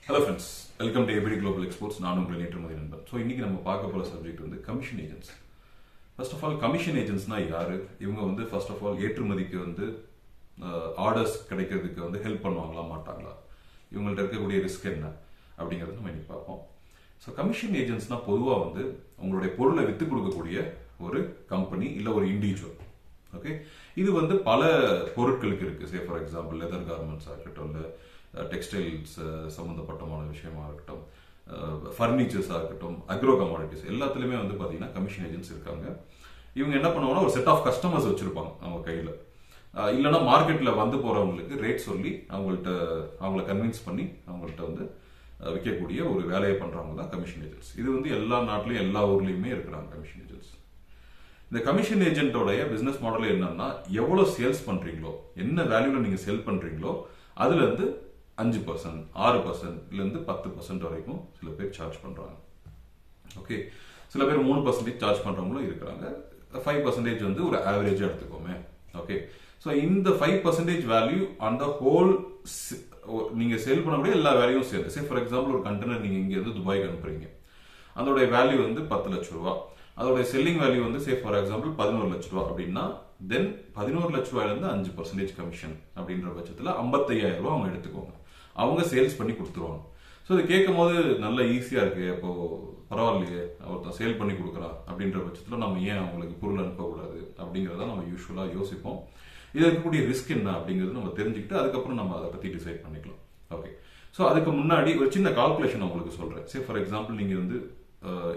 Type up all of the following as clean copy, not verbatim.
Hello friends, welcome to ABD Global Exports. நான் உங்கள் ஏற்றுமதி நண்பன். ஸோ இன்னைக்கு நம்ம பார்க்க போகிற சப்ஜெக்ட் வந்து commission agents. First of all commission ஏஜென்ட்ஸ்னா யாரு? இவங்க வந்து ஃபர்ஸ்ட் ஆஃப் ஆல் ஏற்றுமதிக்கு வந்து ஆர்டர்ஸ் கிடைக்கிறதுக்கு வந்து ஹெல்ப் பண்ணுவாங்களா மாட்டாங்களா, இவங்கள்ட்ட இருக்கக்கூடிய ரிஸ்க் என்ன அப்படிங்கிறது நம்ம இன்னைக்கு பார்ப்போம். ஸோ கமிஷன் ஏஜென்ட்ஸ்னா பொதுவாக வந்து உங்களுடைய பொருளை விற்று கொடுக்கக்கூடிய ஒரு கம்பெனி இல்லை ஒரு இண்டிவிஜுவல். ஓகே, இது வந்து பல பொருட்களுக்கு இருக்கு. சே ஃபார் எக்ஸாம்பிள் லெதர் கார்மெண்ட்ஸாக இருக்கட்டும், இல்லை டெக்ஸ்டைல்ஸ் சம்மந்தப்பட்டமான விஷயமா இருக்கட்டும், ஃபர்னிச்சர்ஸாக இருக்கட்டும், அக்ரோ கமாடிட்டிஸ் எல்லாத்துலேயுமே வந்து பார்த்தீங்கன்னா கமிஷன் ஏஜென்ட்ஸ் இருக்காங்க. இவங்க என்ன பண்ணுவாங்கன்னா ஒரு செட் ஆஃப் கஸ்டமர்ஸ் வச்சிருப்பாங்க அவங்க கையில். இல்லைன்னா மார்க்கெட்டில் வந்து போகிறவங்களுக்கு ரேட் சொல்லி அவங்கள கன்வின்ஸ் பண்ணி அவங்கள்ட்ட வந்து விற்கக்கூடிய ஒரு வேலையை பண்ணுறவங்க தான் கமிஷன் ஏஜென்ட்ஸ். இது வந்து எல்லா நாட்டிலையும் எல்லா ஊர்லேயுமே இருக்கிறாங்க கமிஷன் ஏஜென்ட்ஸ். இந்த கமிஷன் ஏஜென்ட்டோடைய பிஸ்னஸ் மாடல் என்னன்னா, எவ்வளோ சேல்ஸ் பண்ணுறீங்களோ, என்ன வேல்யூவில் நீங்கள் செல் பண்ணுறீங்களோ அதுலேருந்து 5%, 6%, 10% வரைக்கும் சில பேர் சார்ஜ் பண்றாங்க. ஓகே, சில பேர் 3% சார்ஜ் பண்றவங்களும் இருக்கிறாங்க. 5% வந்து ஒரு ஆவரேஜா எடுத்துக்கோமே. ஓகே, ஸோ இந்த 5% வேல்யூ அந்த ஹோல் நீங்க சேல் பண்ணக்கூடிய எல்லா வேல்யூவும் சேர்ந்து, சே ஃபார் எக்ஸாம்பிள் ஒரு கண்டெய்னர் நீங்க இங்க இருந்து துபாய்க்கு அனுப்புறீங்க, அதோட வேல்யூ வந்து 10 லட்ச ரூபா, அதோட செல்லிங் வேல்யூ வந்து சே ஃபார் எக்ஸாம்பிள் 11 லட்ச ரூபா அப்படின்னா, தென் 11 லட்ச ரூபாயிலிருந்து 5% கமிஷன் அப்படின்ற பட்சத்தில் 55,000 ரூபாய் அவங்க எடுத்துக்கோங்க. அவங்க சேல்ஸ் பண்ணி கொடுத்துருவாங்க. ஸோ இது கேட்கும் போது நல்ல ஈஸியா இருக்கு, அப்போ பரவாயில்லையே ஒருத்தன் சேல் பண்ணி கொடுக்குறான் அப்படின்ற பட்சத்தில் நம்ம ஏன் அவங்களுக்கு பொருள் அனுப்பக்கூடாது அப்படிங்கிறத நம்ம யூஸ்வலா யோசிப்போம். இது இருக்கக்கூடிய ரிஸ்க் என்ன அப்படிங்கிறது நம்ம தெரிஞ்சுக்கிட்டு அதுக்கப்புறம் நம்ம அதை பத்தி டிசைட் பண்ணிக்கலாம். ஓகே, ஸோ அதுக்கு முன்னாடி ஒரு சின்ன கால்குலேஷன் உங்களுக்கு சொல்றேன். சே ஃபார் எக்ஸாம்பிள் நீங்க வந்து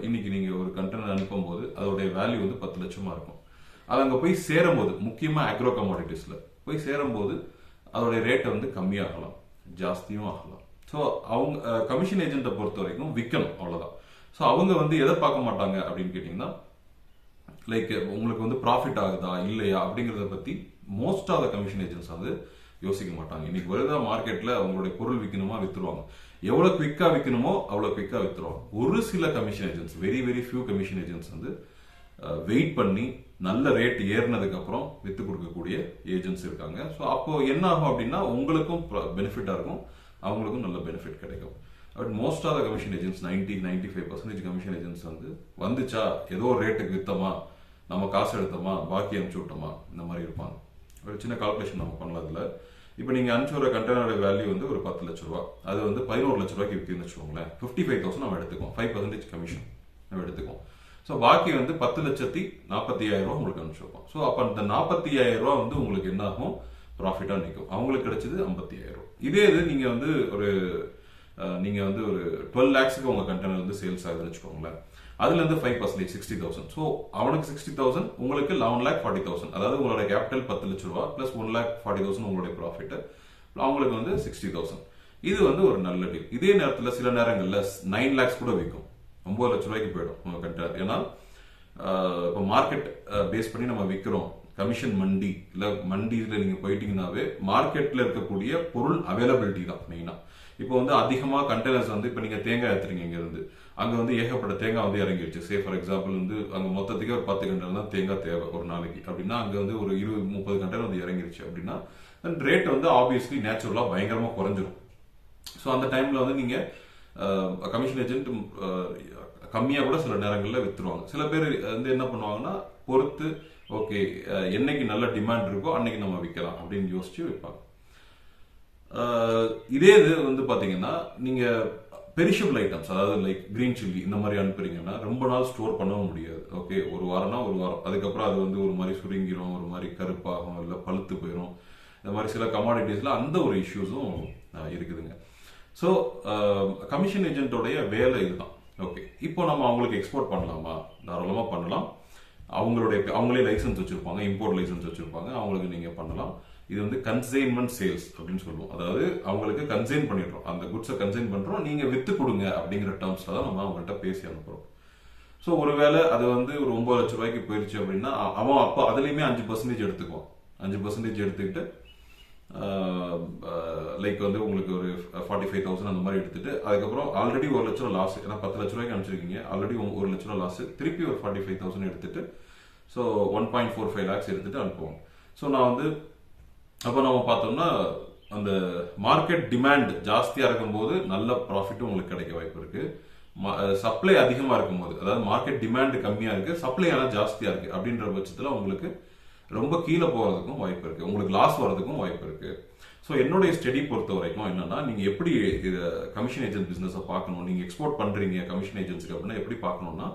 இன்னைக்கு நீங்க ஒரு கண்டெய்னர் அனுப்பும் போது அதோடைய வேல்யூ வந்து 10 லட்சமா இருக்கும். அது அங்கே போய் சேரும் போது, முக்கியமா அக்ரோ கமாடிட்டிஸ்ல போய் சேரும் போது அதோடைய ரேட்டை வந்து கம்மியாகலாம், ஜாஸ்தியும் ஆகலாம். ஸோ அவங்க கமிஷன் ஏஜென்ட்டை பொறுத்த வரைக்கும் விற்கணும், அவ்வளோதான். ஸோ அவங்க வந்து எதை பார்க்க மாட்டாங்க அப்படின்னு கேட்டிங்கன்னா, லைக் உங்களுக்கு வந்து ப்ராஃபிட் ஆகுதா இல்லையா அப்படிங்கிறத பற்றி most of the commission agents வந்து யோசிக்க மாட்டாங்க. இன்னைக்கு வருதா மார்க்கெட்டில் அவங்களுடைய பொருள் விற்கணுமா விற்றுருவாங்க, எவ்வளோ குவிக்காக விற்கணுமோ அவ்வளோ குவிக்காக விற்றுருவாங்க. ஒரு சில commission agents, very very few commission agents வந்து வெயிட் பண்ணி நல்ல ரேட் ஏறினதுக்கு அப்புறம் வித்து கொடுக்கக்கூடிய ஏஜென்ட்ஸ் இருக்காங்க. ஸோ அப்போ என்ன ஆகும் அப்படின்னா, உங்களுக்கும் பெனிஃபிட்டா இருக்கும், அவங்களுக்கும் நல்ல பெனிஃபிட் கிடைக்கும். But most of the commission agents 90-95% commission agents வந்து வந்துச்சா ஏதோ ஒரு ரேட்டுக்கு வித்தோமா, நம்ம காசு எடுத்தோமா, பாக்கி அனுப்பிச்சு விட்டோமா, இந்த மாதிரி இருப்பாங்க. ஒரு சின்ன கால்குலேஷன் நம்ம பண்ணலாம். அதில் இப்போ நீங்கள் அனுப்பிச்சு வர கண்டெய்னரோட வேல்யூ வந்து ஒரு 10 லட்ச ரூபா, அது வந்து 11 லட்ச ரூபாய்க்கு விற்கின்னு வச்சுக்கோங்களேன். 55,000 நம்ம எடுத்துக்கோம், 5% கமிஷன் நம்ம எடுத்துக்கோம். ஸோ பாக்கி வந்து 10,40,000 ரூபா உங்களுக்கு அனுப்பிச்சிருக்கோம். ஸோ அப்போ அந்த 40,000 ரூபா வந்து உங்களுக்கு என்ன ஆகும், ப்ராஃபிட்டா நிற்கும். அவங்களுக்கு கிடைச்சது 50,000 ரூபா. இதே இது நீங்க வந்து ஒரு 12 லேக்ஸுக்கு உங்க கண்டெய்னர் வந்து சேல்ஸ் ஆகுதுன்னு வச்சுக்கோங்களேன். அதுல இருந்து 5% 60,000. ஸோ அவனுக்கு 60,000, உங்களுக்கு 11,40,000. அதாவது உங்களோட கேபிட்டல் 10 லட்ச ரூபா பிளஸ் 1,40,000 உங்களுடைய ப்ராஃபிட், அவங்களுக்கு வந்து 60,000. இது வந்து ஒரு நல்ல டீல். இதே நேரத்தில் சில நேரங்களில் 9 லேக்ஸ் கூட விற்கும், 9 லட்ச ரூபாய்க்கு போயிடும் உங்க கண்டெய்னர். ஏன்னா இப்போ மார்க்கெட் பேஸ் பண்ணி நம்ம விற்கிறோம். கமிஷன் மண்டி இல்ல மண்டியில நீங்க போயிட்டீங்கன்னாவே மார்க்கெட்ல இருக்கக்கூடிய பொருள் அவைலபிலிட்டி தான் மெயினா. இப்போ வந்து அதிகமா கண்டெய்னர்ஸ் வந்து இப்போ நீங்க தேங்காய் எடுத்துறீங்க, இங்க இருந்து அங்க வந்து ஏகப்பட்ட தேங்காய் வந்து இறங்கிடுச்சு. சே ஃபார் எக்ஸாம்பிள் வந்து அங்க மொத்தத்துக்கே ஒரு 10 கண்டெய்னர் தான் தேங்காய் தேவை ஒரு நாளைக்கு அப்படின்னா, அங்க வந்து ஒரு 20-30 கண்டெய்னர் வந்து இறங்கிடுச்சு அப்படின்னா ரேட் வந்து ஆப்வியஸ்லி நேச்சுரலா பயங்கரமா குறைஞ்சிரும். ஸோ அந்த டைம்ல வந்து நீங்க கமிஷன் ஏஜென்ட் கம்மியா கூட சில நேரங்களில் வித்துருவாங்க. சில பேர் வந்து என்ன பண்ணுவாங்கன்னா, பொறுத்து ஓகே என்னைக்கு நல்ல டிமாண்ட் இருக்கோ அன்னைக்கு நம்ம விற்கலாம் அப்படின்னு யோசிச்சு விற்பாங்க. இதே இது வந்து பாத்தீங்கன்னா, நீங்க பெரிஷபிள் ஐட்டம்ஸ், அதாவது லைக் கிரீன் சில்லி இந்த மாதிரி அனுப்புறீங்கன்னா ரொம்ப நாள் ஸ்டோர் பண்ணவும் முடியாது. ஓகே, ஒரு வாரம்னா ஒரு வாரம், அதுக்கப்புறம் அது வந்து ஒரு மாதிரி சுருங்கிரும், ஒரு மாதிரி கருப்பாகும், இல்லை பழுத்து போயிடும். இந்த மாதிரி சில கமாடிட்டிஸ்ல அந்த ஒரு இஷ்யூஸும் இருக்குதுங்க. ஸோ கமிஷன் ஏஜென்ட்டோடைய வேலை இதுதான். ஓகே, இப்போ நம்ம அவங்களுக்கு எக்ஸ்போர்ட் பண்ணலாமா? தாராளமாக பண்ணலாம். அவங்களே லைசன்ஸ் வச்சிருப்பாங்க, இம்போர்ட் லைசன்ஸ் வச்சிருப்பாங்க, அவங்களுக்கு நீங்க பண்ணலாம். இது வந்து கன்சைன்மெண்ட் சேல்ஸ் அப்படின்னு சொல்லுவோம். அதாவது அவங்களுக்கு கன்சைன் பண்ணிடுறோம், அந்த குட்ஸை கன்சைன் பண்றோம், நீங்க வித்து கொடுங்க அப்படிங்கிற டேர்ம்ஸ்ல தான் நம்ம அவங்கள்ட்ட பேசி அனுப்புறோம். ஸோ ஒருவேளை அது வந்து ஒரு 9 லட்ச ரூபாய்க்கு போயிருச்சு அப்படின்னா, அவன் அப்போ அதுலயுமே 5% எடுத்துக்குவான். 5% எடுத்துக்கிட்டு லைக் வந்து உங்களுக்கு ஒரு 45,000 அந்த மாதிரி எடுத்துட்டு, அதுக்கப்புறம் ஆல்ரெடி 1 லட்ச ரூபா லாஸ், ஏன்னா 10 லட்ச ரூபாய்க்கு அனுப்பிச்சிருக்கீங்க, ஆல்ரெடி 1 லட்ச ரூபா லாஸ், திருப்பி ஒரு 45,000 எடுத்துட்டு, ஸோ 1.45 லேக்ஸ் எடுத்துட்டு அனுப்புவோம். ஸோ நான் வந்து அப்போ நம்ம பார்த்தோம்னா அந்த மார்க்கெட் டிமாண்ட் ஜாஸ்தியா இருக்கும்போது நல்ல ப்ராஃபிட்டும் உங்களுக்கு கிடைக்க வாய்ப்பு இருக்கு. சப்ளை அதிகமா இருக்கும்போது, அதாவது மார்க்கெட் டிமாண்ட் கம்மியா இருக்கு, சப்ளை ஆனால் ஜாஸ்தியா இருக்கு அப்படின்ற பட்சத்தில் உங்களுக்கு ரொம்ப கீழே போறதுக்கும் வாய்ப்பு இருக்கு, உங்களுக்கு லாஸ் வர்றதுக்கும் வாய்ப்பு இருக்கு. ஸோ என்னுடைய ஸ்டடி பொறுத்த வரைக்கும் என்னன்னா, நீங்க எப்படி கமிஷன் ஏஜென்ட் பிசினஸ் பார்க்கணும், நீங்க எக்ஸ்போர்ட் பண்றீங்க கமிஷன் ஏஜென்ட்ஸ்க்கு அப்படின்னா எப்படி பார்க்கணும்னா,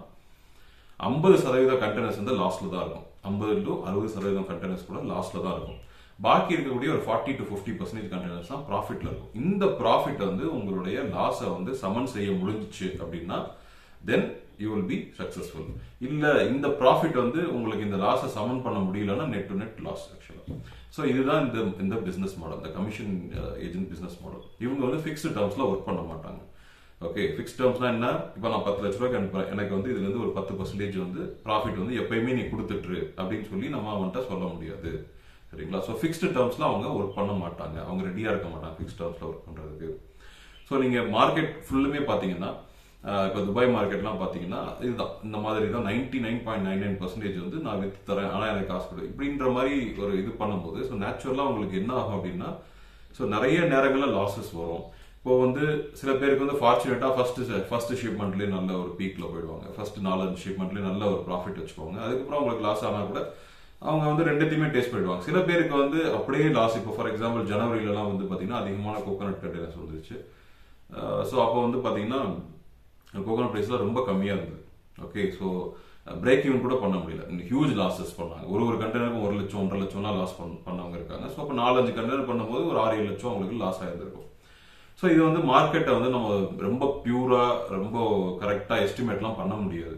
50% கண்டெய்னர்ஸ் வந்து லாஸ்ட்ல தான் இருக்கும். 50 to 60% கண்டெய்னர்ஸ் கூட லாஸ்ட்ல தான் இருக்கும். பாக்கி இருக்கக்கூடிய ஒரு 40 to 50% கண்டெய்னர்ஸ் தான் ப்ராஃபிட்ல இருக்கும். இந்த ப்ராஃபிட் வந்து உங்களுடைய லாஸை வந்து சமன் செய்ய முடிஞ்சிச்சு அப்படின்னா then you will be successful. இல்ல இந்த ப்ராஃபிட் வந்து உங்களுக்கு இந்த லாஸை சமன் பண்ண முடியலன்னா நெட் டு நெட் லாஸ் ஆக்சுவலா. ஸோ இதுதான் இந்த பிசினஸ் மாடல், இந்த கமிஷன் ஏஜென்ட் பிசினஸ் மாடல். இவங்க வந்து ஃபிக்ஸ்டு டேர்ம்ஸ்ல ஒர்க் பண்ண மாட்டாங்க. ஓகே, ஃபிக்ஸ்ட் டேர்ம்ஸ்னா என்ன? இப்போ நான் 10 லட்ச ரூபாய்க்கு அனுப்புறேன், எனக்கு வந்து இதுல இருந்து ஒரு 10% வந்து ப்ராஃபிட் வந்து எப்பயுமே நீ கொடுத்துட்டு அப்படின்னு சொல்லி நம்ம அவன்கிட்ட சொல்ல முடியாது. சரிங்களா? ஸோ ஃபிக்ஸ்டு டேர்ம்ஸ்ல அவங்க ஒர்க் பண்ண மாட்டாங்க, அவங்க ரெடியா இருக்க மாட்டாங்க ஃபிக்ஸ்ட் டேர்ம்ஸ்ல ஒர்க் பண்றதுக்கு. ஸோ நீங்க மார்க்கெட் ஃபுல்லுமே பாத்தீங்கன்னா, இப்போ துபாய் மார்க்கெட்லாம் பார்த்தீங்கன்னா இதுதான், இந்த மாதிரி தான் 99.99% வந்து நான் வித்து தரேன், ஆனால் எனக்கு காசு கொடு இப்படின்ற மாதிரி ஒரு இது பண்ணும்போது, ஸோ நேச்சுரலாக உங்களுக்கு என்ன ஆகும் அப்படின்னா, ஸோ நிறைய நேரங்களில் லாஸஸ் வரும். இப்போ வந்து சில பேருக்கு வந்து ஃபார்ச்சுனேட்டா ஃபர்ஸ்ட் ஷிப்மெண்ட்லேயே நல்ல ஒரு பீக்ல போயிடுவாங்க, ஃபர்ஸ்ட் 4-5 ஷிப்மெண்ட்லேயே நல்ல ஒரு ப்ராஃபிட் வச்சுக்குவாங்க. அதுக்கப்புறம் அவங்களுக்கு லாஸ் ஆனால் கூட அவங்க வந்து ரெண்டுத்தையுமே டேஸ்ட் பண்ணிடுவாங்க. சில பேருக்கு வந்து அப்படியே லாஸ். இப்போ ஃபார் எக்ஸாம்பிள் ஜனவரியிலலாம் வந்து பார்த்தீங்கன்னா அதிகமான கோகோனட் கண்டெய்னர்ஸ் வந்துருச்சு. ஸோ அப்போ வந்து பார்த்தீங்கன்னா கோகோனட் பிரைஸ்லாம் ரொம்ப கம்மியாக இருந்தது. ஓகே, ஸோ பிரேக் ஈவன் கூட பண்ண முடியல, ஹியூஜ் லாஸஸ் பண்ணாங்க. ஒரு கண்டெய்னருக்கும் 1 லட்சம் 1.5 லட்சம்லாம் லாஸ் பண்ணவங்க இருக்காங்க. ஸோ அப்போ 4-5 கண்டெய்னர் பண்ணும்போது ஒரு 6-7 லட்சம் அவங்களுக்கு லாஸ் ஆயிருந்திருக்கும். ஸோ இது வந்து மார்க்கெட்டை வந்து நம்ம ரொம்ப பியூரா ரொம்ப கரெக்டாக எஸ்டிமேட்லாம் பண்ண முடியாது.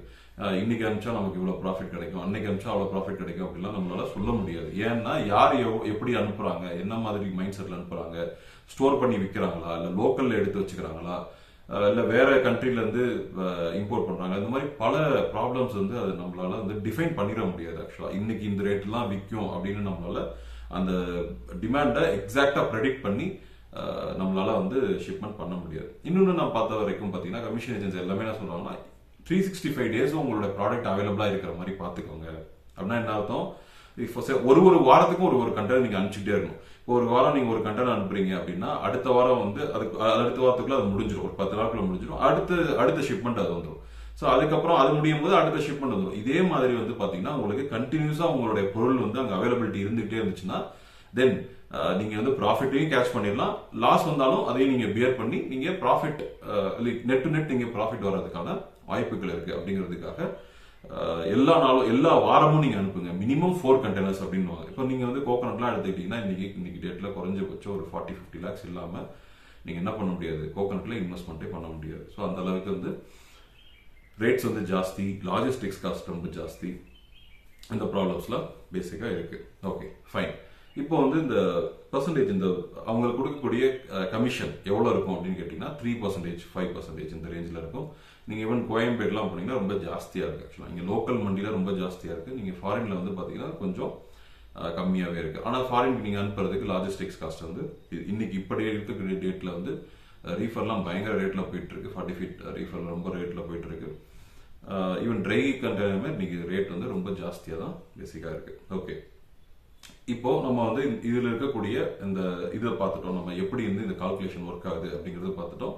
இன்னைக்கு அனுப்பிச்சா நமக்கு இவ்வளோ ப்ராஃபிட் கிடைக்கும், அன்னைக்கு அனுப்பிச்சா அவ்வளோ ப்ராஃபிட் கிடைக்கும் அப்படிலாம் நம்மளால சொல்ல முடியாது. ஏன்னா யார் எப்படி அனுப்புறாங்க, என்ன மாதிரி மைண்ட் செட்ல அனுப்புறாங்க, ஸ்டோர் பண்ணி விற்கிறாங்களா, இல்லை லோக்கல்ல எடுத்து வச்சுக்கிறாங்களா, இல்லை வேற கண்ட்ரில இருந்து இம்போர்ட் பண்றாங்க, இந்த மாதிரி பல ப்ராப்ளம்ஸ் வந்து அது நம்மளால வந்து டிஃபைன் பண்ணிட முடியாது. ஆக்சுவலா இன்னைக்கு இந்த ரேட்லாம் விற்கும் அப்படின்னு நம்மளால அந்த டிமாண்டை எக்ஸாக்டா ப்ரெடிக்ட் பண்ணி நம்மளால வந்து ஷிப்மெண்ட் பண்ண முடியாது. இன்னொன்று நான் பார்த்த வரைக்கும் பார்த்தீங்கன்னா, கமிஷன் ஏஜென்சி எல்லாமே என்ன சொல்றாங்கன்னா, 365 days உங்களோட ப்ராடக்ட் அவைலபிளா இருக்கிற மாதிரி பார்த்துக்கோங்க. அப்படின்னா என்ன அர்த்தம்? ஒரு வாரத்துக்கும் ஒரு கண்டெய்னர் நீங்க அனுப்பிச்சுட்டே இருக்கணும். இப்போ ஒரு வாரம் நீங்க ஒரு கண்டெய்னர் அனுப்புறீங்க அப்படின்னா அடுத்த வாரம் வந்து அடுத்த வாரத்துக்குள்ள அது முடிஞ்சிடும், ஒரு 10 நாட்குள்ள முடிஞ்சிடும். அடுத்த ஷிப்மெண்ட் அது வந்துடும். ஸோ அதுக்கப்புறம் அது முடியும் போது அடுத்த ஷிப்மெண்ட் வந்துடும். இதே மாதிரி வந்து பாத்தீங்கன்னா உங்களுக்கு கண்டினியூஸா உங்களுடைய பொருள் வந்து அங்க அவைலபிலிட்டி இருந்துகிட்டே இருந்துச்சுன்னா தென் நீங்க வந்து ப்ராஃபிட்டையும் கேட்ச் பண்ணிடலாம், லாஸ் வந்தாலும் அதையும் நீங்க பியர் பண்ணி நீங்க ப்ராஃபிட் நெட் டு நெட் நீங்க ப்ராஃபிட் வர்றதுக்கான வாய்ப்புகள் இருக்கு. அப்படிங்கிறதுக்காக எல்லா வாரமும் நீங்க அனுப்புங்க, மினிமம் 4 கண்டெய்னர்ஸ் அப்படின்னு. இப்போ நீங்க வந்து கோகனட்லாம் எடுத்துக்கிட்டீங்கன்னா இன்னைக்கு டேட்ல குறைஞ்சபட்சம் ஒரு 40-50 lakhs இல்லாம நீங்க என்ன பண்ண முடியாது, கோகனட்ல இன்வெஸ்ட்மெண்ட்டே பண்ண முடியாது. ஸோ அந்த அளவுக்கு வந்து ரேட்ஸ் வந்து ஜாஸ்தி, லாஜிஸ்டிக்ஸ் காஸ்ட் ரொம்ப ஜாஸ்தி, இந்த ப்ராப்ளம்ஸ்லாம் பேசிக்கா இருக்கு. Okay fine. இப்போ வந்து இந்த பர்சன்டேஜ், இந்த அவங்களுக்கு கொடுக்கக்கூடிய கமிஷன் எவ்வளவு இருக்கும் அப்படின்னு கேட்டீங்கன்னா 3%, 5% இந்த ரேஞ்சில் இருக்கும். நீங்க ஈவன் கோயம்பேடுலாம் போனீங்கன்னா ரொம்ப ஜாஸ்தியா இருக்கு. ஆக்சுவலா இங்க லோக்கல் மண்டியில ரொம்ப ஜாஸ்தியா இருக்கு. நீங்க ஃபாரின்ல வந்து பாத்தீங்கன்னா கொஞ்சம் கம்மியாவே இருக்கு. ஆனா ஃபாரின் நீங்க அனுப்புறதுக்கு லாஜிஸ்டிக்ஸ் காஸ்ட் வந்து இன்னைக்கு இப்படி இருக்கக்கூடிய டேட்ல வந்து ரீஃபர்லாம் பயங்கர ரேட்ல போயிட்டு இருக்கு. 40 feet ரீஃபர் ரொம்ப ரேட்ல போயிட்டு இருக்கு. ஈவன் ட்ரை கண்டெய்னர் இன்னைக்கு ரேட் வந்து ரொம்ப ஜாஸ்தியா தான் பேசிக்கா இருக்கு. ஓகே, இப்போ நம்ம வந்து இதுல இருக்கக்கூடிய இந்த இதை பார்த்துட்டோம், நம்ம எப்படி வந்து இந்த கால்குலேஷன் ஒர்க் ஆகுது அப்படிங்கறத பார்த்துட்டோம்.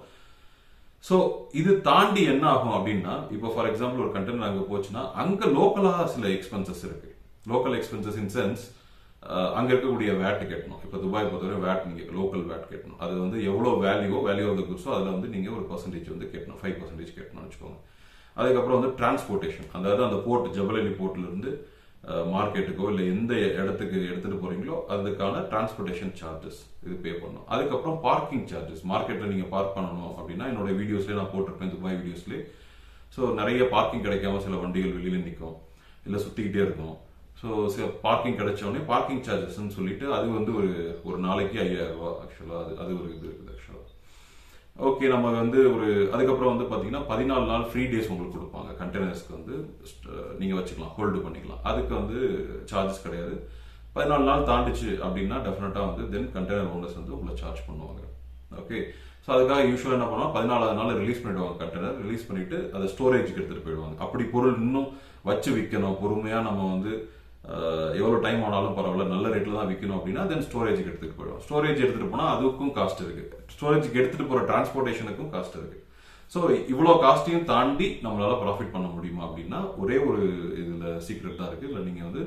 ஸோ இது தாண்டி என்ன ஆகும் அப்படின்னா, இப்போ ஃபார் எக்ஸாம்பிள் ஒரு கண்டெய்னர் அங்கே போச்சுன்னா அங்க லோக்கலா சில எக்ஸ்பென்சஸ் இருக்கு. லோக்கல் எக்ஸ்பென்சஸ் இன் சென்ஸ் அங்க இருக்கக்கூடிய வேட் கட்டணும். இப்போ துபாய் பொறுத்தவரை வேட், நீங்க லோக்கல் வேட் கட்டணும். அது வந்து எவ்வளவு வேல்யூ ஆஃப் த குட்ஸோ அதுல வந்து நீங்க ஒரு பர்சன்டேஜ் வந்து கட்டணும், 5% கட்டணும்னு வச்சுக்கோங்க. அதுக்கப்புறம் வந்து டிரான்ஸ்போர்ட்டேஷன், அதாவது அந்த போர்ட் ஜபலலி போர்ட்ல இருந்து மார்க்கெட்டுக்கோ இல்லை எந்த இடத்துக்கு எடுத்துட்டு போறீங்களோ அதுக்கான டிரான்ஸ்போர்ட்டேஷன் சார்ஜஸ் இது பே பண்ணணும். அதுக்கப்புறம் பார்க்கிங் சார்ஜஸ், மார்க்கெட்ல நீங்க பார்க் பண்ணணும் அப்படின்னா என்னோட வீடியோஸ்லேயே நான் போட்டிருப்பேன், துபாய் வீடியோஸ்லேயே. ஸோ நிறைய பார்க்கிங் கிடைக்காம சில வண்டிகள் வெளியில நிற்கும், இல்லை சுத்திக்கிட்டே இருக்கும். ஸோ பார்க்கிங் கிடைச்ச உடனே பார்க்கிங் சார்ஜஸ்ன்னு சொல்லிட்டு அது வந்து ஒரு நாளைக்கு 5000 ரூபாய். ஆக்சுவலா அது ஒரு இது இருக்குது ஆக்சுவலா. ஓகே, நம்ம வந்து அதுக்கப்புறம் வந்து பாத்தீங்கன்னா 14 நாள் ஃப்ரீ டேஸ் உங்களுக்கு கொடுப்பாங்க. கண்டெய்னர்ஸ்க்கு வந்து நீங்க வச்சுக்கலாம், ஹோல்டு பண்ணிக்கலாம். அதுக்கு வந்து சார்ஜஸ் கிடையாது. 14 நாள் தாண்டிச்சு அப்படின்னா டெஃபினட்டா வந்து தென் கண்டெய்னர் ஓனர்ஸ் வந்து உங்களை சார்ஜ் பண்ணுவாங்க. ஓகே, ஸோ அதுக்காக யூஸ்வலா என்ன பண்ணுவாங்க, 14வது நாள் ரிலீஸ் பண்ணிடுவாங்க. கண்டெய்னர் ரிலீஸ் பண்ணிட்டு அதை ஸ்டோரேஜுக்கு எடுத்துட்டு போயிடுவாங்க. அப்படி பொருள் இன்னும் வச்சு விற்கணும், பொறுமையா நம்ம வந்து எவ்வளோ டைம் ஆனாலும் பரவாயில்ல நல்ல ரேட்டில் தான் விற்கணும் அப்படின்னா தென் ஸ்டோரேஜுக்கு எடுத்துகிட்டு போயிடும். ஸ்டோரேஜ் எடுத்துகிட்டு போனால் அதுக்கும் காஸ்ட் இருக்குது. ஸ்டோரேஜுக்கு எடுத்துகிட்டு போகிற டிரான்ஸ்போர்ட்டேஷனுக்கும் காஸ்ட் இருக்குது. ஸோ இவ்வளோ காஸ்ட்டையும் தாண்டி நம்மளால ப்ராஃபிட் பண்ண முடியுமா அப்படின்னா ஒரே ஒரு இதில் சீக்ரெட் தான் இருக்குது. இல்லை நீங்கள் வந்து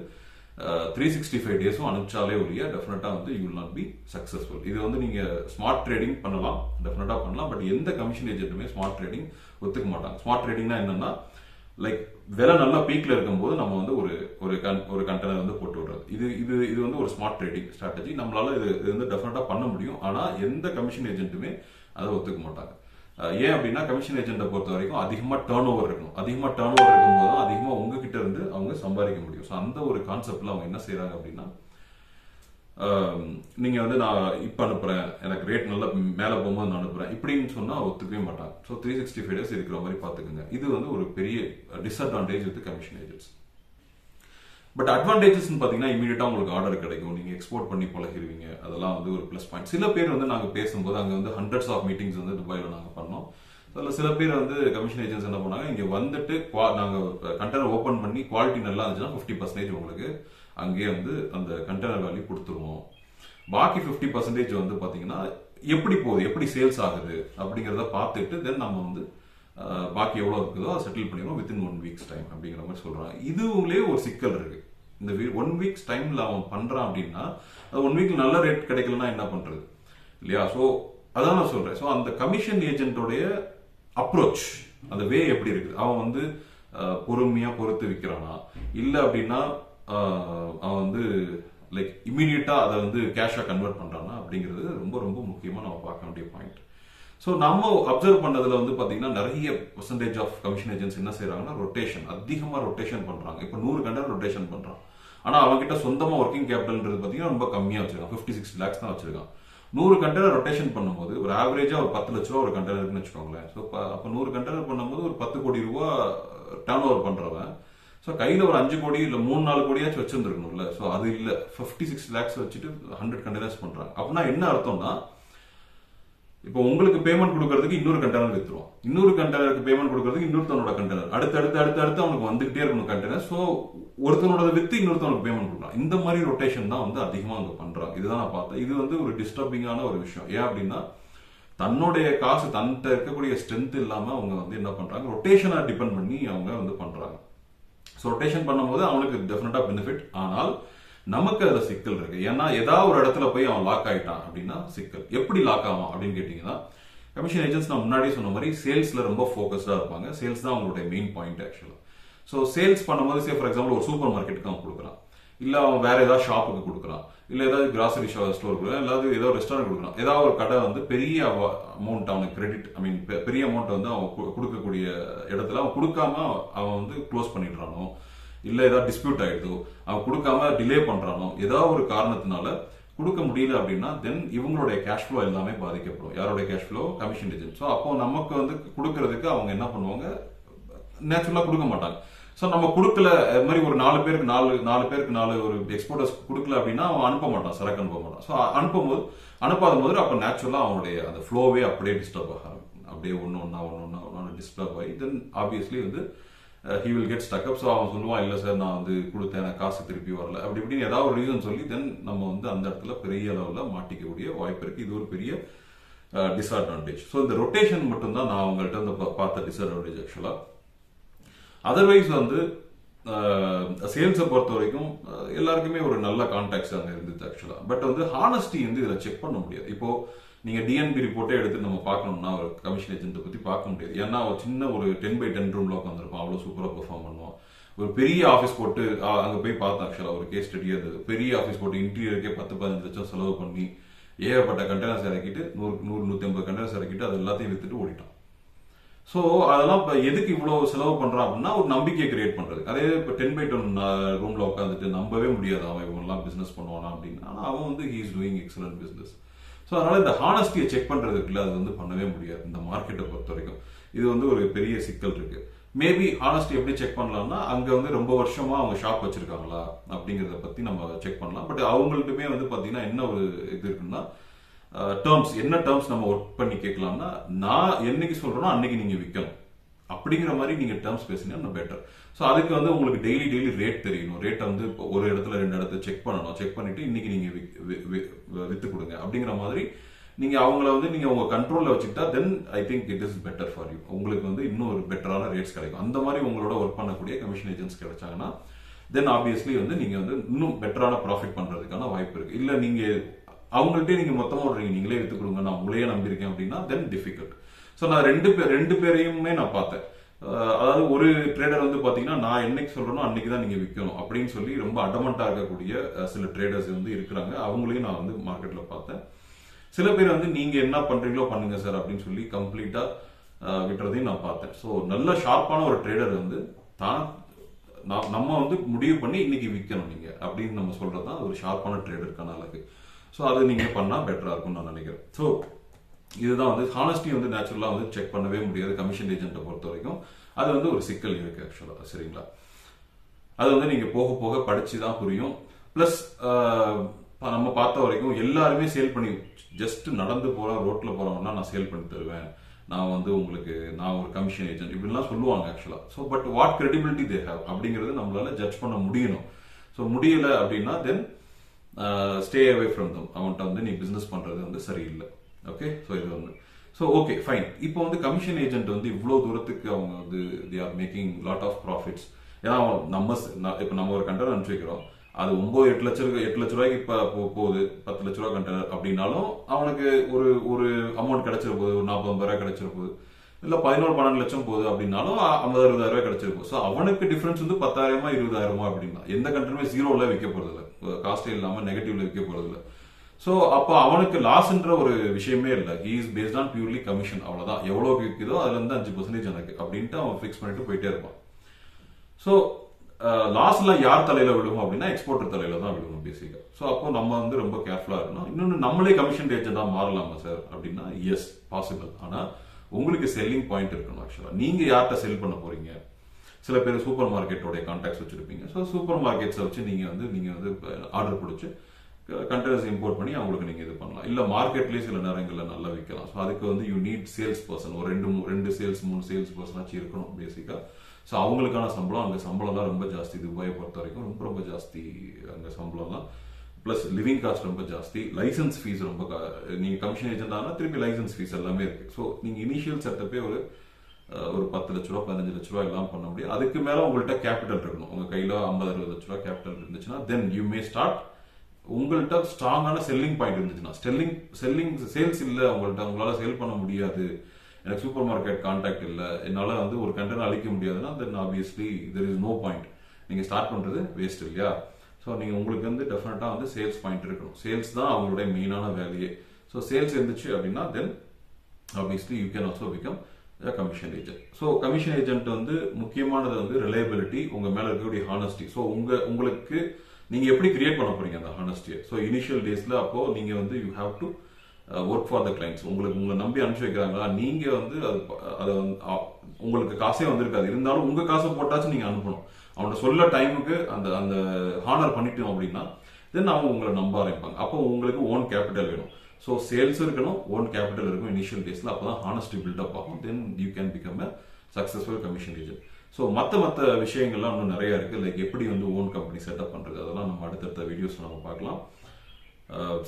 365 டேஸும் அனுப்பிச்சாலே ஒழிய டெஃபினட்டாக வந்து you will not be successful. இது வந்து நீங்கள் ஸ்மார்ட் ட்ரேடிங் பண்ணலாம், டெஃபினட்டாக பண்ணலாம். பட் எந்த கமிஷன் ஏஜென்ட்டுமே ஸ்மார்ட் ட்ரேடிங் ஒத்துக்க மாட்டாங்க. ஸ்மார்ட் ட்ரேடிங்னா என்னன்னா லைக் விலை நல்லா பீக்ல இருக்கும்போது நம்ம வந்து ஒரு கண்டெய்னர் வந்து போட்டு விடுறது. இது வந்து ஒரு ஸ்மார்ட் ட்ரேடிங் ஸ்ட்ராட்டஜி. நம்மளால இது வந்து டெஃபினட்டா பண்ண முடியும். ஆனா எந்த கமிஷன் ஏஜென்ட்டுமே அதை ஒத்துக்க மாட்டாங்க. ஏன் அப்படின்னா கமிஷன் ஏஜென்ட்டை பொறுத்த வரைக்கும் அதிகமா டர்ன் ஓவர் இருக்கணும். அதிகமா டர்ன் ஓவர் இருக்கும்போது தான் அதிகமா உங்ககிட்ட இருந்து அவங்க சம்பாதிக்க முடியும். ஸோ அந்த ஒரு கான்செப்ட்ல அவங்க என்ன செய்யறாங்க அப்படின்னா நீங்க வந்து நான் இப்ப அனுப்புறேன், எனக்கு ரேட் நல்லா மேல போகும்போது நான் அனுப்புறேன் இப்படின்னு சொன்னா ஒத்துக்கவே மாட்டாங்க. ஸோ 365 டேஸ் இருக்கிற மாதிரி பாத்துக்கோங்க. இது வந்து ஒரு பெரிய disadvantage with commission agents. But advantages பாத்தீங்கன்னா இமீடியட்டா உங்களுக்கு ஆர்டர் கிடைக்கும், நீங்க எக்ஸ்போர்ட் பண்ணி பழகிடுவீங்க, அதெல்லாம் வந்து ஒரு பிளஸ் பாயிண்ட். சில பேர் வந்து நாங்க பேசும்போது அங்க வந்து ஹண்ட்ரட்ஸ் ஆஃப் மீட்டிங்ஸ் வந்து துபாயில நாங்க பண்ணோம். அதில் சில பேர் வந்து கமிஷன் ஏஜென்ட்ஸ் என்ன பண்ணாங்க, இங்க வந்துட்டு நாங்க கண்டெய்னர் ஓபன் பண்ணி குவாலிட்டி நல்லா இருந்துச்சுன்னா 50% உங்களுக்கு அங்கேயே வந்து அந்த கண்டெய்னர் வேல்யூ கொடுத்துருவோம். பாக்கி 50% வந்து பாத்தீங்கன்னா எப்படி போகுது, எப்படி சேல்ஸ் ஆகுது அப்படிங்கிறத பார்த்துட்டு தென் நம்ம வந்து பாக்கி எவ்வளவு இருக்குதோ அதை செட்டில் பண்ணிடுவோம் வித்தின் 1 வீக்ஸ் டைம் அப்படிங்கிற மாதிரி சொல்றாங்க. இதுவுங்களே ஒரு சிக்கல் இருக்கு. இந்த 1 வீக்ஸ் டைம்ல அவன் பண்றான் அப்படின்னா 1 வீக்ல நல்ல ரேட் கிடைக்கலன்னா என்ன பண்றது இல்லையா? ஸோ அதான் நான் சொல்றேன். ஸோ அந்த கமிஷன் ஏஜென்ட்டோடைய அப்ரோச், அந்த வே எப்படி இருக்குது, அவன் வந்து பொறுமையா பொறுத்து விற்கிறானா இல்லை அப்படின்னா அவன் வந்து லைக் இமீடியட்டா அதை வந்து கேஷா கன்வெர்ட் பண்றானா அப்படிங்கிறது ரொம்ப ரொம்ப முக்கியமா நம்ம பார்க்க வேண்டிய பாயிண்ட். ஸோ நம்ம அப்சர்வ் பண்ணதுல வந்து பாத்தீங்கன்னா நிறைய பெர்சன்டேஜ் ஆஃப் கமிஷன் ஏஜென்ட்ஸ் என்ன செய்யறாங்கன்னா ரொட்டேஷன், அதிகமா ரொட்டேஷன் பண்றாங்க. இப்போ 100 கண்டெய்னர் ரொட்டேஷன் பண்றான். ஆனா அவங்ககிட்ட சொந்தமா ஒர்க்கிங் கேபிட்டல்ன்றது பாத்தீங்கன்னா ரொம்ப கம்மியா வச்சிருக்கான், 56 lakhs தான் வச்சிருக்கான். 100 கண்டெய்னர் ரொட்டேஷன் பண்ணும்போது ஒரு ஆவரேஜா ஒரு 10 லட்ச ரூபா ஒரு கண்டெய்னர்னு வச்சுக்கோங்களேன். ஸோ அப்போ 100 கண்டெய்னர் பண்ணும்போது ஒரு 10 கோடி ரூபாய் டர்ன் ஓவர் பண்றவன் ஸோ கையில ஒரு 5 கோடி இல்ல 3-4 கோடியாச்சும் வச்சிருந்துருக்கணும்ல. ஸோ அது இல்ல, 56 lakhs வச்சுட்டு 100 கண்டெய்னர்ஸ் பண்றாங்க. அப்படின்னா என்ன அர்த்தம்னா இப்போ உங்களுக்கு பேமெண்ட் கொடுக்கறதுக்கு இன்னொரு கண்டெய்னர் வித்துருவோம், இன்னொரு கண்டெய்னருக்கு பேமெண்ட் கொடுக்கறதுக்கு இன்னொருத்தனோட கண்டெய்னர், அடுத்து அவனுக்கு வந்துகிட்டே இருக்கணும் கண்டெய்னர். ஸோ ஒருத்தனோட வித்து இன்னொருத்தவனுக்கு பேமெண்ட் கொடுக்கலாம். இந்த மாதிரி ரொட்டேஷன் தான் வந்து அதிகமா அங்க பண்றாங்க. இதுதான் நான் பார்த்தேன். இது வந்து ஒரு டிஸ்டர்பிங்கான ஒரு விஷயம். ஏன் அப்படின்னா தன்னுடைய காசு தன்கிட்ட இருக்கக்கூடிய ஸ்ட்ரென்த் இல்லாம அவங்க வந்து என்ன பண்றாங்க, ரொட்டேஷனை டிபெண்ட் பண்ணி அவங்க வந்து பண்றாங்க. ஸோ ரொட்டேஷன் பண்ணும்போது அவனுக்கு டெஃபினட்டா பெனிஃபிட். ஆனால் நமக்கு அதுல சிக்கல் இருக்கு. ஏன்னா ஏதாவது ஒரு இடத்துல போய் அவன் லாக் ஆயிட்டான் அப்படின்னா சிக்கல். எப்படி லாக் ஆகும் அப்படின்னு கேட்டீங்கன்னா கமிஷன் ஏஜென்ட்ஸ் நான் முன்னாடியே சொன்ன மாதிரி சேல்ஸ்ல ரொம்ப ஃபோக்கஸ்டா இருப்பாங்க. சேல்ஸ் தான் அவங்களுடைய மெயின் பாயிண்ட் ஆக்சுவலா. ஸோ சேல்ஸ் பண்ணும்போது ஃபார் எக்ஸாம்பிள் ஒரு சூப்பர் மார்க்கெட்டுக்கு அவன் கொடுக்குறான், இல்ல அவன் வேற ஏதாவது ஷாப்புக்கு கொடுக்குறான், இல்ல ஏதாவது கிராசரி ஸ்டோர் கொடுக்குறான், இல்லாத ஏதாவது ரெஸ்டாரண்ட் கொடுக்குறான். ஏதாவது ஒரு கடை வந்து பெரிய அமௌண்ட் அவனுக்கு கிரெடிட் பெரிய அமௌண்ட் வந்து அவன் கொடுக்கக்கூடிய இடத்துல அவன் கொடுக்காம அவன் வந்து க்ளோஸ் பண்ணிடுறானோ, இல்ல ஏதாவது டிஸ்பியூட் ஆயிடுதோ, அவன் கொடுக்காம டிலே பண்றானோ, ஏதாவது ஒரு காரணத்தினால கொடுக்க முடியல அப்படின்னா தென் இவங்களுடைய கேஷ் ஃப்ளோ எல்லாமே பாதிக்கப்படும். யாரோட cash flow? Commission agent. So அப்போ நமக்கு வந்து கொடுக்கறதுக்கு அவங்க என்ன பண்ணுவாங்க, நேச்சுரலா கொடுக்க மாட்டாங்க. ஸோ நம்ம கொடுக்கல, அது மாதிரி ஒரு 4 பேருக்கு 4 ஒரு எக்ஸ்போர்ட்டர்ஸ் கொடுக்கல அப்படின்னா அவன் அனுப்ப மாட்டான், சரக்கு அனுப்ப மாட்டான். ஸோ அனுப்பாத போது அப்போ நேச்சுரலா அவனுடைய அந்த ஃப்ளோவே அப்படியே டிஸ்டர்ப் ஆகும். அப்படியே ஒன்னு டிஸ்டர்ப் ஆகி தென் ஆப்வியஸ்லி வந்து he will get stuck up. So அவன் சொல்லுவான், இல்லை சார் நான் வந்து கொடுத்தேன், எனக்கு காசு திருப்பி வரல, அப்படி இப்படின்னு ஏதாவது ஒரு ரீசன் சொல்லி தென் நம்ம வந்து அந்த இடத்துல பெரிய அளவில் மாட்டிக்கக்கூடிய வாய்ப்பு இருக்கு. இது ஒரு பெரிய டிஸ்அட்வான்டேஜ். ஸோ இந்த ரொட்டேஷன் மட்டும் தான் நான் உங்கள்கிட்ட வந்து பார்த்த டிஸ்அட்வான்டேஜ் ஆக்சுவலா. அதர்வைஸ் வந்து சேல்ஸை பொறுத்த வரைக்கும் எல்லாருக்குமே ஒரு நல்ல கான்டாக்ட்ஸ் அங்கே இருந்துச்சு ஆக்சுவலா. பட் வந்து ஹானஸ்டி வந்து இதில் செக் பண்ண முடியாது. இப்போ நீங்க டிஎன்பி ரிப்போர்ட்டே எடுத்து நம்ம பார்க்கணும்னா ஒரு கமிஷன் ஏஜென்ட்டை பத்தி பார்க்க முடியாது. ஏன்னா ஒரு சின்ன ஒரு 10x10 ரூம்ல உட்காந்துருப்பான், அவ்வளவு சூப்பரா பெர்ஃபார்ம் பண்ணுவான். ஒரு பெரிய ஆஃபீஸ் போட்டு அங்க போய் பார்த்தேன் ஆக்சுவலா ஒரு கேஸ் ஸ்டடி. அது பெரிய ஆஃபீஸ் போட்டு இன்டீரியருக்கே 10-15 லட்சம் செலவு பண்ணி ஏகப்பட்ட கண்டெய்னர்ஸ் இறக்கிட்டு 100-150 கண்டெய்னர்ஸ் இறக்கிட்டு அது எல்லாத்தையும் வித்துட்டு ஓடிட்டான். ஸோ அதெல்லாம் இப்போ எதுக்கு இவ்வளவு செலவு பண்றான் அப்படின்னா ஒரு நம்பிக்கையை கிரியேட் பண்றது. அதே இப்போ 10x10 ரூம்ல உட்காந்துட்டு நம்பவே முடியாது அவன் இவங்கெல்லாம் பிசினஸ் பண்ணுவானா அப்படின்னு. ஆனால் அவன் வந்து he is doing excellent business. So அதனால இந்த ஹானஸ்டியை செக் பண்றதுக்குள்ள அது வந்து பண்ணவே முடியாது இந்த மார்க்கெட்டை பொறுத்த வரைக்கும். இது வந்து ஒரு பெரிய சிக்கல் இருக்கு. மேபி ஹானஸ்டி எப்படி செக் பண்ணலாம்னா அங்க வந்து ரொம்ப வருஷமா அவங்க ஷாப் வச்சிருக்காங்களா அப்படிங்கறத பத்தி நம்ம செக் பண்ணலாம். பட் அவங்கள்ட்டுமே வந்து பாத்தீங்கன்னா என்ன ஒரு இது இருக்குன்னா டேர்ம்ஸ், என்ன டேர்ம்ஸ் நம்ம ஒர்க் பண்ணி கேட்கலாம்னா, நான் என்னைக்கு சொல்றேனோ அன்னைக்கு நீங்க விற்கணும் அப்படிங்கிற மாதிரி நீங்க டேர்ம்ஸ் பேசினா பெட்டர். ஸோ அதுக்கு வந்து உங்களுக்கு டெய்லி ரேட் தெரியணும். ரேட்டை வந்து ஒரு இடத்துல 2 இடத்துல செக் பண்ணணும். செக் பண்ணிட்டு இன்னைக்கு நீங்க வித்து கொடுங்க அப்படிங்கிற மாதிரி நீங்க அவங்கள வந்து நீங்க உங்க கண்ட்ரோல்ல வச்சுக்கிட்டா then I think it is better for you. உங்களுக்கு வந்து இன்னும் ஒரு பெட்டரான ரேட்ஸ் கிடைக்கும். அந்த மாதிரி உங்களோட ஒர்க் பண்ணக்கூடிய கமிஷன் ஏஜென்ட்ஸ் கிடைச்சாங்கன்னா தென் ஆப்வியஸ்லி வந்து நீங்க வந்து இன்னும் பெட்டரான ப்ராஃபிட் பண்றதுக்கான வாய்ப்பு இருக்கு. இல்ல நீங்க அவங்கள்ட்ட நீங்க மொத்தமா விடுறீங்க, நீங்களே வித்து கொடுங்க, நான் உங்களையே நம்பியிருக்கேன் அப்படின்னா தென் டிஃபிகல்ட். ஸோ நான் ரெண்டு பேரையுமே நான் பார்த்தேன். அதாவது ஒரு ட்ரேடர் வந்து பாத்தீங்கன்னா நான் என்னைக்கு சொல்றேனோ அன்னைக்கு தான் நீங்க விற்கணும் அப்படின்னு சொல்லி ரொம்ப அடமண்டா இருக்கக்கூடிய சில ட்ரேடர்ஸ் வந்து இருக்கிறாங்க. அவங்களையும் நான் வந்து மார்க்கெட்ல பார்த்தேன். சில பேர் வந்து நீங்க என்ன பண்றீங்களோ பண்ணுங்க சார் அப்படின்னு சொல்லி கம்ப்ளீட்டா விட்டுறதையும் நான் பார்த்தேன். ஸோ நல்ல ஷார்ப்பான ஒரு ட்ரேடர் வந்து தான் நம்ம வந்து முடிவு பண்ணி இன்னைக்கு விற்கணும் நீங்க அப்படின்னு நம்ம சொல்றதுதான் ஒரு ஷார்ப்பான ட்ரேடருக்கான அழகு. ஸோ அது நீங்க பண்ணா பெட்டரா இருக்கும்னு நான் நினைக்கிறேன். ஸோ இதுதான் வந்து ஹானஸ்டி வந்து நேச்சுரலா வந்து செக் பண்ணவே முடியாது கமிஷன் ஏஜென்ட்டை பொறுத்த வரைக்கும். அது வந்து ஒரு சிக்கல் இருக்கு ஆக்சுவலா. சரிங்களா, அது வந்து நீங்க போக போக படிச்சுதான் புரியும். பிளஸ் நம்ம பார்த்த வரைக்கும் எல்லாருமே சேல் பண்ணி ஜஸ்ட் நடந்து போறோம், ரோட்ல போறவங்கன்னா நான் சேல் பண்ணி தருவேன், நான் வந்து உங்களுக்கு நான் ஒரு கமிஷன் ஏஜென்ட் இப்படிலாம் சொல்லுவாங்க ஆக்சுவலா. So but what credibility they have அப்படிங்கிறது நம்மளால ஜட்ஜ் பண்ண முடியணும். ஸோ முடியல அப்படின்னா then stay away from them. அவன்கிட்ட வந்து நீ பிசினஸ் பண்றது வந்து சரியில்லை. ஓகே, ஸோ இது வந்து ஸோ ஓகே ஃபைன். இப்போ வந்து கமிஷன் ஏஜென்ட் வந்து இவ்வளோ தூரத்துக்கு அவங்க வந்து they are making lot of profits. ஏன்னா இப்போ நம்ம ஒரு கண்டெய்னர் அனுப்பிச்சு வைக்கிறோம், அது 8 லட்ச ரூபாய்க்கு இப்போ போகுது, 10 லட்ச ரூபா கண்டெய்னர் அப்படின்னாலும் அவனுக்கு ஒரு அமௌண்ட் கிடைச்சிட போகுது, ஒரு 40-50 ரூபாய் கிடைச்சிட போகுது. இல்லை 11-12 லட்சம் போகுது அப்படின்னாலும் 50-60 ரூபாய் கிடைச்சிருக்கும். ஸோ அவனுக்கு டிஃபரன்ஸ் வந்து 10,000 20,000 அப்படின்னா எந்த கண்டெய்னருமே ஜீரோல விற்க போறது இல்லை, காஸ்டே இல்லாமல் நெகட்டிவ்ல விற்க போறது இல்லை. ஸோ அப்போ அவனுக்கு லாஸ்ன்ற ஒரு விஷயமே இல்லை. He is based on purely commission. அவ்வளவுதான், எவ்வளோ விற்குதோ அதுல இருந்து 5% எனக்கு அப்படின்ட்டு அவன் ஃபிக்ஸ் பண்ணிட்டு போயிட்டே இருப்பான். ஸோ லாஸ்ட்லாம் யார் தலையில விழுவும் அப்படின்னா எக்ஸ்போர்ட்டர் தலையில தான் விழுவும் பேசிக்கா. ஸோ அப்போ நம்ம வந்து ரொம்ப கேர்ஃபுல்லா இருக்கணும். இன்னொன்று, நம்மளே கமிஷன் ஏஜென்ட்டா மாறலாமா சார் அப்படின்னா எஸ் பாசிபிள். ஆனா உங்களுக்கு செல்லிங் பாயிண்ட் இருக்கணும். ஆக்சுவலா நீங்க யார்கிட்ட செல் பண்ண போறீங்க? சில பேர் சூப்பர் மார்க்கெட்டோட கான்டாக்ட்ஸ் வச்சிருப்பீங்க. ஸோ சூப்பர் மார்க்கெட்ஸை வச்சு நீங்க வந்து ஆர்டர் பிடிச்சி கண்டெய்னர்ஸ் இம்போர்ட் பண்ணி அவங்களுக்கு நீங்க இது பண்ணலாம். இல்ல மார்க்கெட்லயே சில நேரங்களில் நல்லா விற்கலாம். ஸோ அதுக்கு வந்து யூ நீட் சேல்ஸ் பர்சன், ஒரு 2 சேல்ஸ் 3 சேல்ஸ் பர்சன் ஆச்சு இருக்கணும் பேசிக்கா. ஸோ அவங்களுக்கான சம்பளம், அங்கே சம்பளம்லாம் ரொம்ப ஜாஸ்தி. துபாயை பொறுத்த வரைக்கும் ரொம்ப ஜாஸ்தி அங்கே சம்பளம்லாம். பிளஸ் லிவிங் காஸ்ட் ரொம்ப ஜாஸ்தி, லைசன்ஸ் ஃபீஸ் ரொம்ப நீங்க கமிஷன் ஏஜென்ட் ஆனா திருப்பி லைசன்ஸ் ஃபீஸ் எல்லாமே இருக்கு. ஸோ நீங்க இனிஷியல் செட்டப்பே ஒரு 10 லட்ச ரூபா 15 லட்ச ரூபா எல்லாம் பண்ண முடியும். அதுக்கு மேல உங்கள்கிட்ட கேபிட்டல் இருக்கணும். உங்க கையில 50-60 லட்ச ரூபா கேபிட்டல் இருந்துச்சுன்னா தென் யூ மே ஸ்டார்ட். உங்கள்கிட்ட ஸ்ட்ராங்கான செல்லிங் பாயிண்ட் இருந்துச்சுன்னா, சேல்ஸ் இல்ல உங்களால சேல் பண்ண முடியாது, எனக்கு சூப்பர் மார்க்கெட் கான்டாக்ட் இல்ல, என்னால வந்து ஒரு கண்டெய்னர் அழிக்க முடியாதுன்னா then obviously there is no point. நீங்க ஸ்டார்ட் பண்றது வேஸ்ட் இல்லையா? ஸோ நீங்க உங்களுக்கு வந்து டெஃபினட்டா வந்து சேல்ஸ் பாயிண்ட் இருக்கணும். சேல்ஸ் தான் அவங்களுடைய மெயினான வேலையே. ஸோ சேல்ஸ் இருந்துச்சு அப்படின்னா தென் obviously you can also become commission agent. So commission agent வந்து முக்கியமானது வந்து ரிலையபிலிட்டி, உங்க மேல இருக்கக்கூடிய ஹானஸ்டி. ஸோ உங்களுக்கு நீங்க எப்படி கிரியேட் பண்ண போறீங்க அந்த ஹானஸ்டியை? ஸோ இனிஷியல் டேஸ்ல அப்போ நீங்க வந்து you have to work for the clients. உங்களை நம்பி அனுப்பிச்சு வைக்கிறாங்களா, நீங்க வந்து அது உங்களுக்கு காசே வந்திருக்காது, இருந்தாலும் உங்க காசை போட்டாச்சும் நீங்க அனுப்பணும். அவனோட சொல்ல டைமுக்கு அந்த ஹானர் பண்ணிட்டோம் அப்படின்னா தென் அவங்க உங்களை நம்ப ஆரம்பிப்பாங்க. அப்போ உங்களுக்கு ஓன் கேபிட்டல் வேணும். ஸோ சேல்ஸ் இருக்கணும், ஓன் கேபிட்டல் இருக்கும் இனிஷியல் டேஸ்ல. அப்பதான் ஹானஸ்டி பில்டப் ஆகும். Then you can become a successful commission agent. So மற்ற விஷயங்கள்லாம் இன்னும் நிறைய இருக்கு. லைக் எப்படி வந்து ஓன் கம்பெனி செட்டப் பண்றது, அதெல்லாம் நம்ம அடுத்தடுத்த வீடியோஸ் நம்ம பார்க்கலாம்.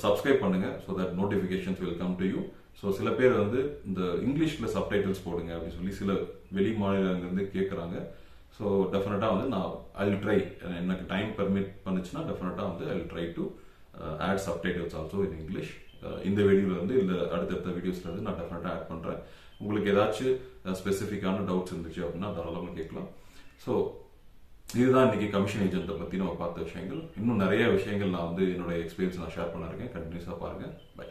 சப்ஸ்கிரைப் பண்ணுங்க so that notifications will come to you. So சில பேர் வந்து இந்த இங்கிலீஷ்ல சப்டைட்டில்ஸ் போடுங்க அப்படின்னு சொல்லி சில வெளி மாநிலங்கள்லேருந்து கேட்குறாங்க. ஸோ டெஃபினட்டா வந்து நான் ஐ வில் ட்ரை, எனக்கு டைம் பெர்மிட் பண்ணுச்சுன்னா டெஃபினட்டா வந்து I will try to add subtitles also in English. இந்த வீடியோல இருந்து இல்லை அடுத்தடுத்த வீடியோஸ்ல இருந்து நான் டெஃபினட்டா ஆட் பண்றேன். உங்களுக்கு ஏதாச்சும் ஸ்பெசிஃபிக்கான டவுட்ஸ் இருந்துச்சு அப்படின்னா தாராளமாக கேட்கலாம். ஸோ இதுதான் இன்னைக்கு கமிஷன் ஏஜென்ட்டை பத்தி நம்ம பார்த்த விஷயங்கள். இன்னும் நிறைய விஷயங்கள் நான் வந்து என்னோட எக்ஸ்பீரியன்ஸ் நான் ஷேர் பண்ண இருக்கேன். கண்டினியூஸா பாருங்க. பை.